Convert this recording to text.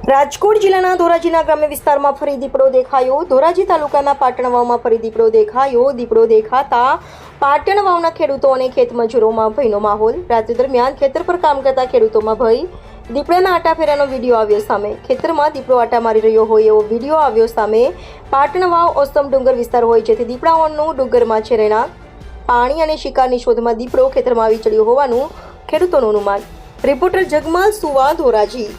રાજકોટ જિલ્લાના ધોરાજીના ગ્રામ્ય વિસ્તારમાં ફરી દીપડો દેખાયો। ધોરાજી તાલુકાના પાટણ વાવમાં ફરી દીપડો દેખાયો। દીપડો દેખાતા પાટણ વાવના ખેડૂતો અને ખેત મજૂરોમાં ભયનો માહોલ। રાત્રિ દરમિયાન ખેતર પર કામ કરતા ખેડૂતોમાં ભય। દીપડાના આટા ફેરાનો વિડીયો આવ્યો સામે। ખેતરમાં દીપડો આટા મારી રહ્યો હોય એવો વિડીયો આવ્યો સામે। પાટણ વાવ ઓસમ ડુંગર વિસ્તાર હોય જેથી દીપડાઓનું ડુંગરમાં છે રહેણાંક। પાણી અને શિકારની શોધમાં દીપડો ખેતરમાં આવી ચડ્યો હોવાનું ખેડૂતોનું અનુમાન। રિપોર્ટર જગમાલ સુવા, ધોરાજી।